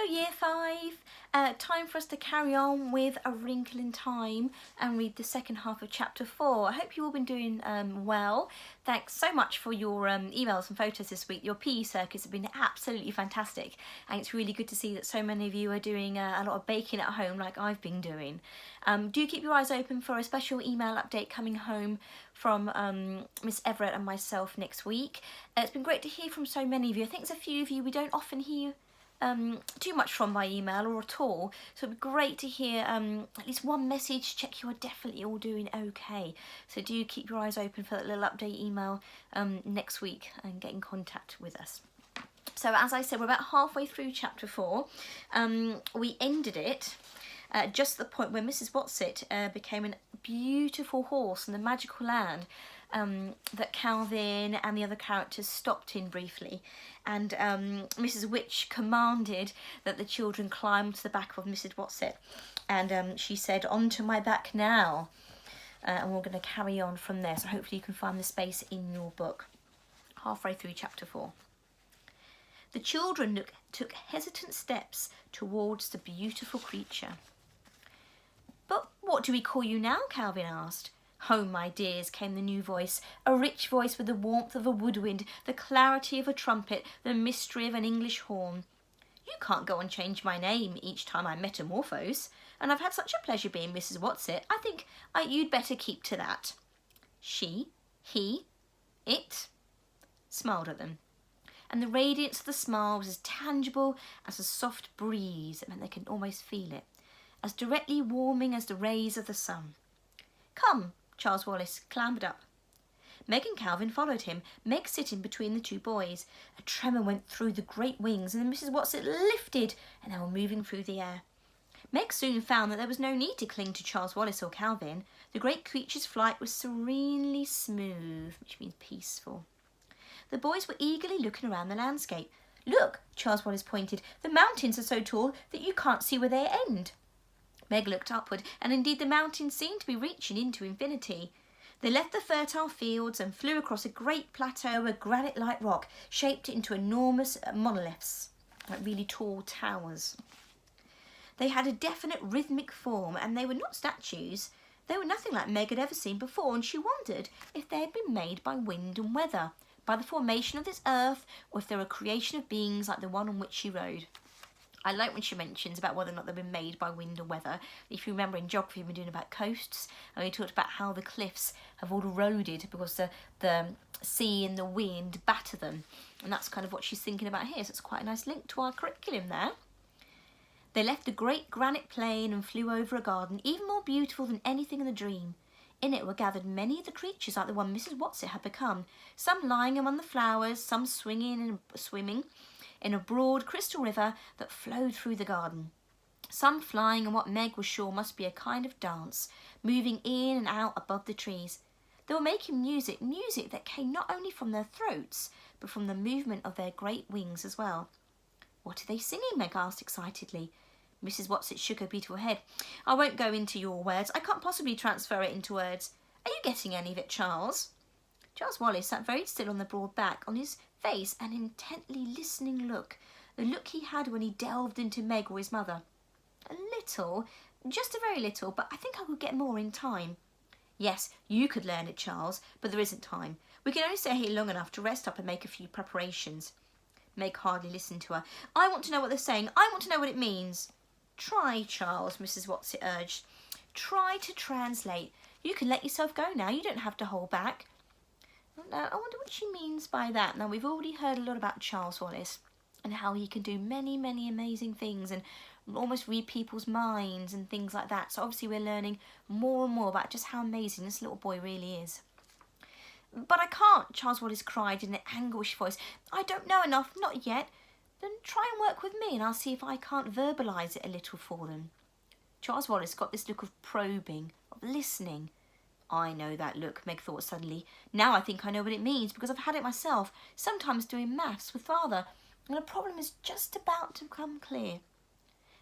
Year 5. Time for us to carry on with A Wrinkle in Time and read the second half of chapter 4. I hope you've all been doing well. Thanks so much for your emails and photos this week. Your PE circuits have been absolutely fantastic, and it's really good to see that so many of you are doing a lot of baking at home like I've been doing. Do keep your eyes open for a special email update coming home from Miss Everett and myself next week. It's been great to hear from so many of you. I think there's a few of you we don't often hear too much from by email or at all, so it'd be great to hear at least one message, check you are definitely all doing okay. So do keep your eyes open for that little update email next week and get in contact with us. So as I said, we're about halfway through chapter 4. We ended it just at the point where Mrs. Whatsit became a beautiful horse in the magical land that Calvin and the other characters stopped in briefly, and Mrs. Witch commanded that the children climb to the back of Mrs. Whatsit, and she said, "Onto my back now," and we're going to carry on from there, so hopefully you can find the space in your book halfway through chapter 4. The children took hesitant steps towards the beautiful creature. "But what do we call you now?" Calvin asked. "Oh, my dears," came the new voice, a rich voice with the warmth of a woodwind, the clarity of a trumpet, the mystery of an English horn. "You can't go on change my name each time I metamorphose, and I've had such a pleasure being Mrs. Whatsit. I think you'd better keep to that." She, he, it smiled at them, and the radiance of the smile was as tangible as a soft breeze. It meant they could almost feel it, as directly warming as the rays of the sun. "Come," Charles Wallace clambered up. Meg and Calvin followed him, Meg sitting between the two boys. A tremor went through the great wings, and then Mrs. Whatsit lifted, and they were moving through the air. Meg soon found that there was no need to cling to Charles Wallace or Calvin. The great creature's flight was serenely smooth, which means peaceful. The boys were eagerly looking around the landscape. "Look," Charles Wallace pointed, "the mountains are so tall that you can't see where they end." Meg looked upward, and indeed the mountains seemed to be reaching into infinity. They left the fertile fields and flew across a great plateau where granite-like rock shaped it into enormous monoliths, like really tall towers. They had a definite rhythmic form, and they were not statues. They were nothing like Meg had ever seen before, and she wondered if they had been made by wind and weather, by the formation of this earth, or if they were a creation of beings like the one on which she rode. I like when she mentions about whether or not they've been made by wind or weather. If you remember in geography, we've been doing about coasts, and we talked about how the cliffs have all eroded because the sea and the wind batter them. And that's kind of what she's thinking about here, so it's quite a nice link to our curriculum there. They left the great granite plain and flew over a garden, even more beautiful than anything in the dream. In it were gathered many of the creatures like the one Mrs. Whatsit had become, some lying among the flowers, some swinging and swimming in a broad crystal river that flowed through the garden, some flying in what Meg was sure must be a kind of dance, moving in and out above the trees. They were making music that came not only from their throats, but from the movement of their great wings as well. "What are they singing?" Meg asked excitedly. Mrs. Whatsit shook her beautiful head. "I won't go into your words. I can't possibly transfer it into words. Are you getting any of it, Charles?" Charles Wallace sat very still on the broad back, on his face an intently listening look, the look he had when he delved into Meg or his mother. "A little, just a very little, but I think I could get more in time." "Yes, you could learn it, Charles, but there isn't time. We can only stay here long enough to rest up and make a few preparations." Meg hardly listened to her. "I want to know what they're saying. I want to know what it means." "Try, Charles," Mrs. Whatsit urged. "Try to translate. You can let yourself go now. You don't have to hold back." Now, I wonder what she means by that. Now, we've already heard a lot about Charles Wallace and how he can do many, many amazing things and almost read people's minds and things like that. So obviously we're learning more and more about just how amazing this little boy really is. "But I can't," Charles Wallace cried in an anguished voice. "I don't know enough, not yet." "Then try and work with me and I'll see if I can't verbalise it a little for them." Charles Wallace got this look of probing, of listening. "I know that look," Meg thought suddenly. "Now I think I know what it means, because I've had it myself, sometimes doing maths with Father, and a problem is just about to become clear."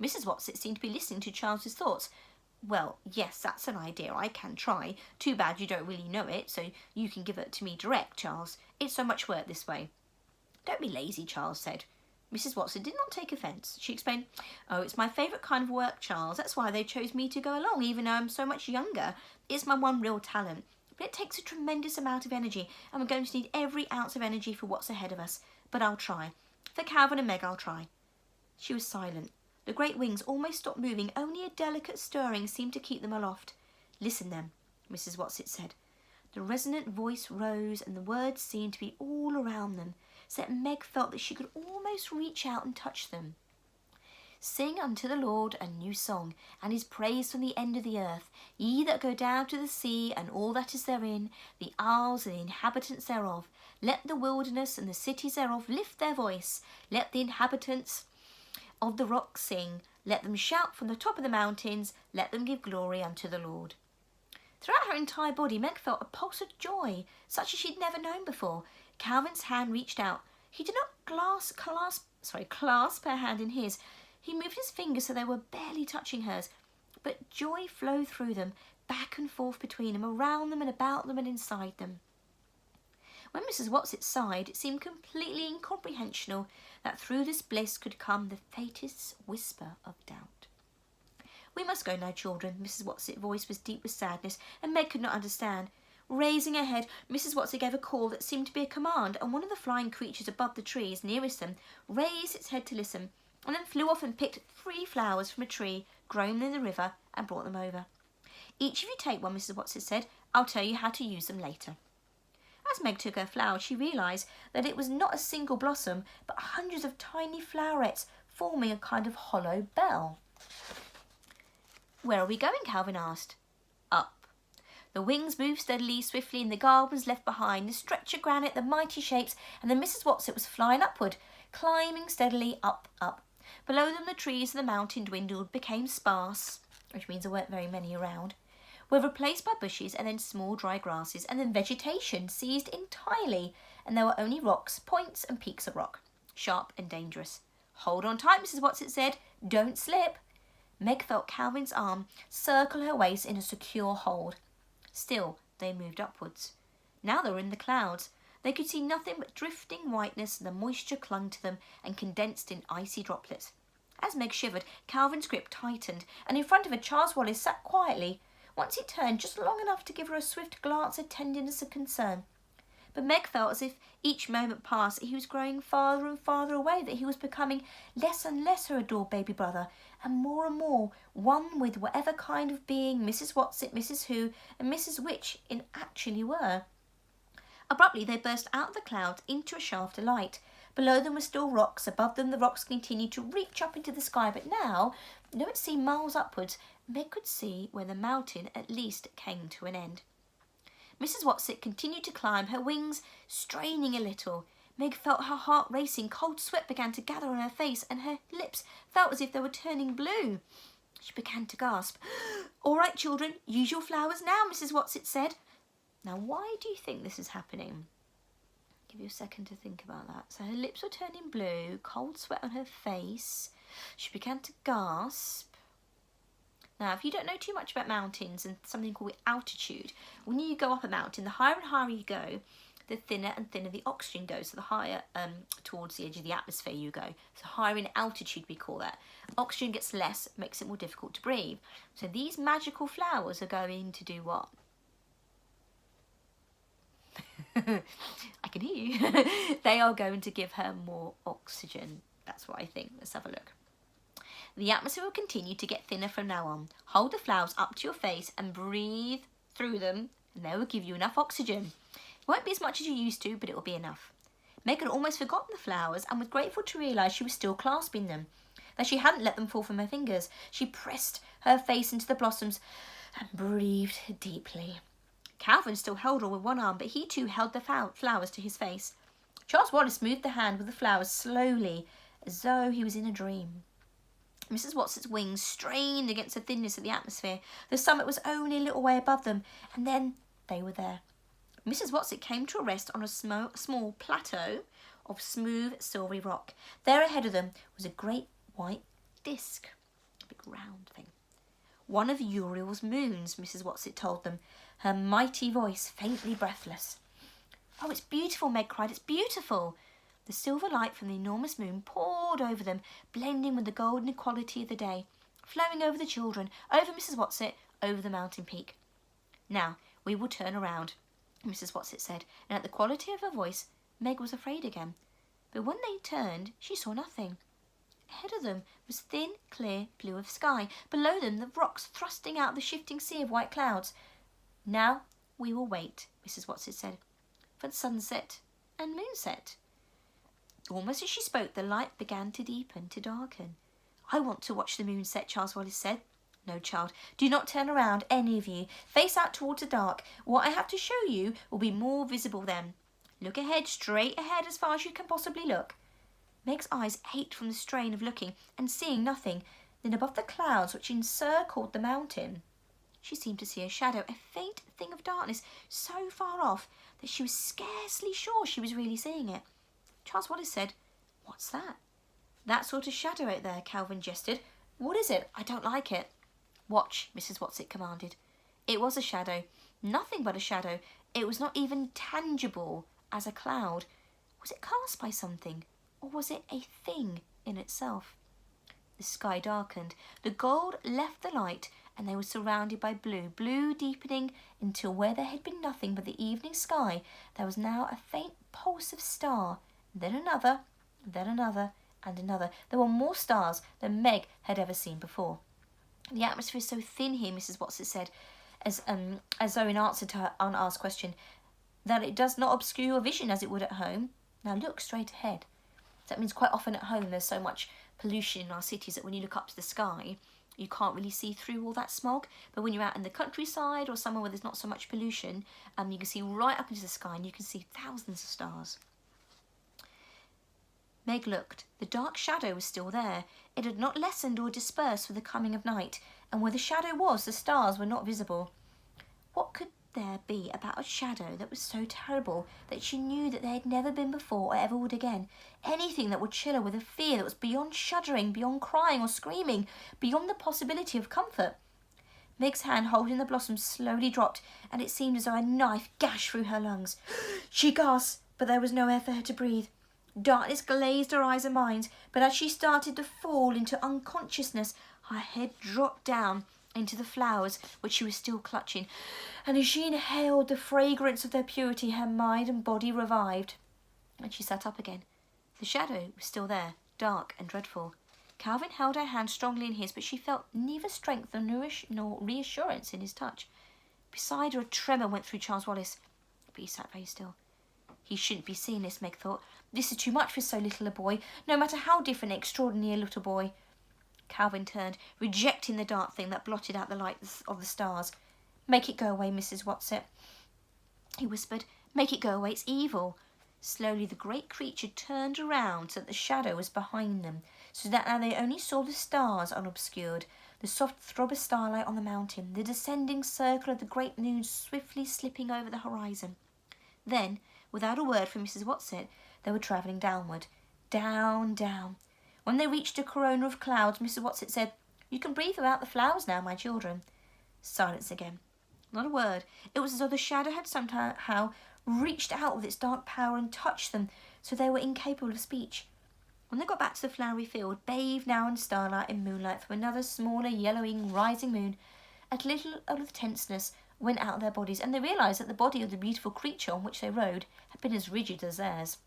Mrs. Whatsit seemed to be listening to Charles's thoughts. "Well, yes, that's an idea. I can try. Too bad you don't really know it, so you can give it to me direct, Charles. It's so much work this way." "Don't be lazy," Charles said. Mrs. Watson did not take offence. She explained, "Oh, it's my favourite kind of work, Charles. That's why they chose me to go along, even though I'm so much younger. It's my one real talent. But it takes a tremendous amount of energy, and we're going to need every ounce of energy for what's ahead of us. But I'll try. For Calvin and Meg, I'll try." She was silent. The great wings almost stopped moving. Only a delicate stirring seemed to keep them aloft. "Listen, then," Mrs. Watson said. The resonant voice rose, and the words seemed to be all around them, so that Meg felt that she could almost reach out and touch them. "Sing unto the Lord a new song, and his praise from the end of the earth. Ye that go down to the sea, and all that is therein, the isles and the inhabitants thereof. Let the wilderness and the cities thereof lift their voice. Let the inhabitants of the rocks sing. Let them shout from the top of the mountains. Let them give glory unto the Lord." Throughout her entire body, Meg felt a pulse of joy, such as she'd never known before. Calvin's hand reached out. He did not clasp her hand in his. He moved his fingers so they were barely touching hers, but joy flowed through them, back and forth between them, around them and about them and inside them. When Mrs. Watson sighed, it seemed completely incomprehensible that through this bliss could come the faintest whisper of doubt. "We must go now, children." Mrs. Watson's voice was deep with sadness, and Meg could not understand. Raising her head, Mrs. Watson gave a call that seemed to be a command, and one of the flying creatures above the trees nearest them raised its head to listen, and then flew off and picked 3 flowers from a tree grown in the river and brought them over. "Each of you take one," Mrs. Watson said. "I'll tell you how to use them later." As Meg took her flower, she realised that it was not a single blossom, but hundreds of tiny flowerets forming a kind of hollow bell. "Where are we going?" Calvin asked. "Up." The wings moved steadily, swiftly, and the gardens left behind, the stretch of granite, the mighty shapes, and then Mrs. Watson was flying upward, climbing steadily up, up. Below them the trees of the mountain dwindled, became sparse, which means there weren't very many around, were replaced by bushes and then small dry grasses, and then vegetation ceased entirely, and there were only rocks, points and peaks of rock, sharp and dangerous. "Hold on tight," Mrs. Watson said. "Don't slip." Meg felt Calvin's arm circle her waist in a secure hold. Still, they moved upwards. Now they were in the clouds. They could see nothing but drifting whiteness, and the moisture clung to them and condensed in icy droplets. As Meg shivered, Calvin's grip tightened, and in front of her Charles Wallace sat quietly. Once he turned just long enough to give her a swift glance of tenderness and concern. But Meg felt as if each moment passed that he was growing farther and farther away, that he was becoming less and less her adored baby brother, and more one with whatever kind of being Mrs. Watson, Mrs. Who, and Mrs. Which in actually were. Abruptly they burst out of the clouds into a shaft of light. Below them were still rocks. Above them the rocks continued to reach up into the sky, but now, though it seemed miles upwards, Meg could see where the mountain at least came to an end. Mrs. Watson continued to climb, her wings straining a little. Meg felt her heart racing. Cold sweat began to gather on her face, and her lips felt as if they were turning blue. She began to gasp. "All right, children, use your flowers now," Mrs. Watson said. Now, why do you think this is happening? Give you a second to think about that. So her lips were turning blue, cold sweat on her face. She began to gasp. Now, if you don't know too much about mountains and something called altitude, when you go up a mountain, the higher and higher you go, the thinner and thinner the oxygen goes. So the higher towards the edge of the atmosphere you go. So higher in altitude, we call that. Oxygen gets less, makes it more difficult to breathe. So these magical flowers are going to do what? I can hear you. They are going to give her more oxygen. That's what I think. Let's have a look. The atmosphere will continue to get thinner from now on. Hold the flowers up to your face and breathe through them, and they will give you enough oxygen. It won't be as much as you used to, but it will be enough. Meg had almost forgotten the flowers and was grateful to realise she was still clasping them, that she hadn't let them fall from her fingers. She pressed her face into the blossoms and breathed deeply. Calvin still held her with one arm, but he too held the flowers to his face. Charles Wallace moved the hand with the flowers slowly, as though he was in a dream. Mrs. Watson's wings strained against the thinness of the atmosphere. The summit was only a little way above them, and then they were there. Mrs. Watson came to a rest on a small plateau of smooth, silvery rock. There ahead of them was a great white disc, a big round thing. One of Uriel's moons, Mrs. Watson told them, her mighty voice faintly breathless. "Oh, it's beautiful," Meg cried. "It's beautiful." The silver light from the enormous moon poured poured over them, blending with the golden equality of the day, flowing over the children, over Mrs. Whatsit, over the mountain peak. "Now we will turn around," Mrs. Whatsit said, and at the quality of her voice, Meg was afraid again. But when they turned, she saw nothing. Ahead of them was thin, clear blue of sky. Below them, the rocks thrusting out of the shifting sea of white clouds. "Now we will wait," Mrs. Whatsit said, "for the sunset and moonset." Almost as she spoke, the light began to deepen, to darken. "I want to watch the moonset," Charles Wallace said. "No, child, do not turn around, any of you. Face out towards the dark. What I have to show you will be more visible then. Look ahead, straight ahead as far as you can possibly look." Meg's eyes ached from the strain of looking and seeing nothing. Then above the clouds which encircled the mountain, she seemed to see a shadow, a faint thing of darkness, so far off that she was scarcely sure she was really seeing it. Charles Wallace said, "What's that?" "That sort of shadow out there," Calvin gestured. "What is it? I don't like it." "Watch," Mrs. Whatsit commanded. It was a shadow, nothing but a shadow. It was not even tangible as a cloud. Was it cast by something, or was it a thing in itself? The sky darkened. The gold left the light, and they were surrounded by blue, blue deepening until where there had been nothing but the evening sky, there was now a faint pulse of star, then another, then another, and another. There were more stars than Meg had ever seen before. "The atmosphere is so thin here," Mrs. Whatsit said, as though in answer to her unasked question, "that it does not obscure your vision as it would at home. Now look straight ahead." That means quite often at home there's so much pollution in our cities that when you look up to the sky, you can't really see through all that smog. But when you're out in the countryside or somewhere where there's not so much pollution, you can see right up into the sky and you can see thousands of stars. Meg looked. The dark shadow was still there. It had not lessened or dispersed with the coming of night, and where the shadow was, the stars were not visible. What could there be about a shadow that was so terrible that she knew that there had never been before or ever would again? Anything that would chill her with a fear that was beyond shuddering, beyond crying or screaming, beyond the possibility of comfort. Meg's hand holding the blossom slowly dropped, and it seemed as though a knife gashed through her lungs. She gasped, but there was no air for her to breathe. Darkness glazed her eyes and mind, but as she started to fall into unconsciousness, her head dropped down into the flowers which she was still clutching, and as she inhaled the fragrance of their purity, her mind and body revived, and she sat up again. The shadow was still there, dark and dreadful. Calvin held her hand strongly in his, but she felt neither strength nor reassurance in his touch. Beside her, a tremor went through Charles Wallace, but he sat very still. He shouldn't be seeing this, Meg thought. This is too much for so little a boy, no matter how different and extraordinary a little boy. Calvin turned, rejecting the dark thing that blotted out the light of the stars. "Make it go away, Mrs. Whatsit," he whispered. "Make it go away, it's evil." Slowly the great creature turned around so that the shadow was behind them, so that now they only saw the stars unobscured, the soft throb of starlight on the mountain, the descending circle of the great moon swiftly slipping over the horizon. Then, without a word from Mrs. Whatsit, they were travelling downward. Down, down. When they reached a corona of clouds, Mrs. Whatsit said, "You can breathe about the flowers now, my children." Silence again. Not a word. It was as though the shadow had somehow reached out with its dark power and touched them, so they were incapable of speech. When they got back to the flowery field, bathed now in starlight and moonlight from another smaller, yellowing, rising moon, a little of the tenseness went out of their bodies, and they realised that the body of the beautiful creature on which they rode had been as rigid as theirs.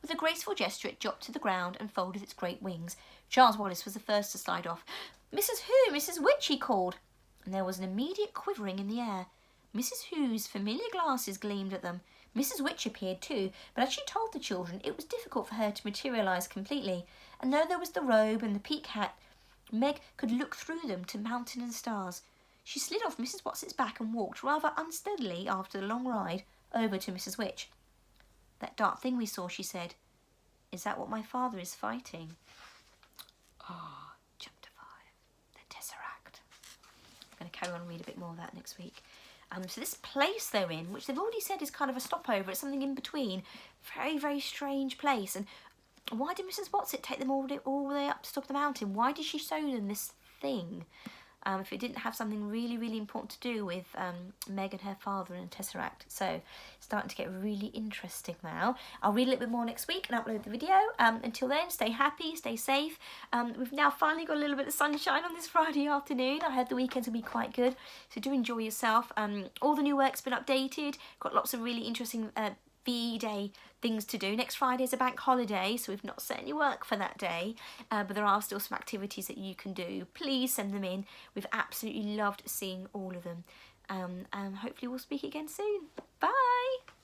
With a graceful gesture, it dropped to the ground and folded its great wings. Charles Wallace was the first to slide off. "Mrs. Who? Mrs. Witch?" he called, and there was an immediate quivering in the air. Mrs. Who's familiar glasses gleamed at them. Mrs. Witch appeared too, but as she told the children, it was difficult for her to materialise completely, and though there was the robe and the peak hat, Meg could look through them to mountain and stars. She slid off Mrs. Whatsit's back and walked rather unsteadily after the long ride over to Mrs. Witch. "That dark thing we saw," she said. "Is that what my father is fighting?" Chapter 5, the Tesseract. I'm going to carry on and read a bit more of that next week. So this place they're in, which they've already said is kind of a stopover, it's something in between. Very, very strange place. And why did Mrs. Whatsit take them all the way up to the top of the mountain? Why did she show them this thing? if it didn't have something really important to do with Meg and her father and Tesseract. So it's starting to get really interesting now. I'll read a little bit more next week and upload the video. Until then, stay happy, stay safe. We've now finally got a little bit of sunshine on this Friday afternoon. I heard the weekends will be quite good, so do enjoy yourself. All the new work's been updated, got lots of really interesting VE Day things to do. Next Friday is a bank holiday, so we've not set any work for that day, but there are still some activities that you can do. Please send them in. We've absolutely loved seeing all of them. Hopefully we'll speak again soon. Bye!